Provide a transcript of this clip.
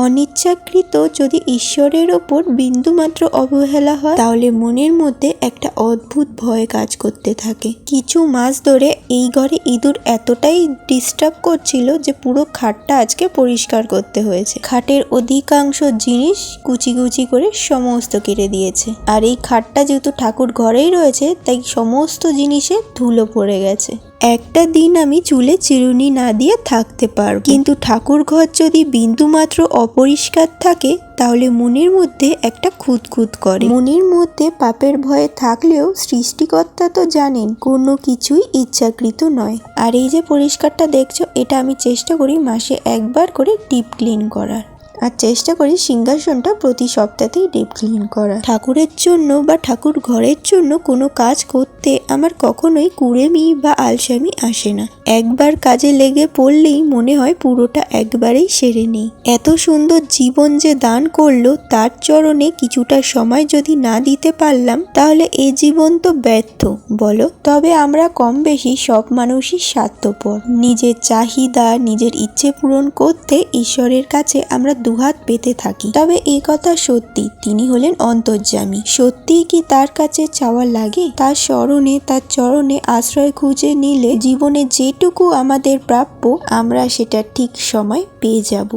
অনিচ্ছাকৃত যদি ঈশ্বরের ওপর বিন্দুমাত্র অবহেলা হয় তাহলে মনের মধ্যে একটা অদ্ভুত ভয় কাজ করতে থাকে। কিছু মাস ধরে এই ঘরে ইঁদুর এতটাই ডিস্টার্ব করছিল যে পুরো খাটটা আজকে পরিষ্কার করতে হয়েছে। খাটের অধিকাংশ জিনিস কুচি কুচি করে সমস্ত কেটে দিয়েছে। আর এই খাটটা যেহেতু ঠাকুর ঘরেই রয়েছে তাই সমস্ত জিনিসে ধুলো পড়ে গেছে। একটা দিন আমি চুলে চিরুনি না দিয়ে থাকতে পারবো, কিন্তু ঠাকুর ঘর যদি বিন্দুমাত্র অপরিষ্কার থাকে তাহলে মনের মধ্যে একটা খুঁতখুত করে। মনের মধ্যে পাপের ভয়ে থাকলেও সৃষ্টিকর্তা তো জানেন কোনো কিছুই ইচ্ছাকৃত নয়। আর এই যে পরিষ্কারটা দেখছো, এটা আমি চেষ্টা করি মাসে একবার করে ডিপ ক্লিন করার, আর চেষ্টা করি সিংহাসনটা প্রতি সপ্তাহেই ডিপ ক্লিন করা। ঠাকুরের জন্য বা ঠাকুর ঘরের জন্য কোনো কাজ করতে আমার কখনোই কুড়েমি বা আলসামি আসে না। একবার কাজে লেগে পড়লেই মনে হয় পুরোটা একবারেই সেরে নেই। এত সুন্দর জীবন যে দান করলো তার চরণে কিছুটা সময় যদি না দিতে পারলাম তাহলে এই জীবন তো ব্যর্থ, বলো? তবে আমরা কম বেশি সব মানুষই স্বার্থপর। নিজের চাহিদা, নিজের ইচ্ছে পূরণ করতে ঈশ্বরের কাছে আমরা দুহাত পেতে থাকি। তবে এই কথা সত্যি, তিনি হলেন অন্তর্যামী। সত্যিই কি তার কাছে চাওয়া লাগে? তার স্মরণে, তার চরণে আশ্রয় খুঁজে নিলে জীবনে যেটুকু আমাদের প্রাপ্য আমরা সেটা ঠিক সময় পেয়ে যাব।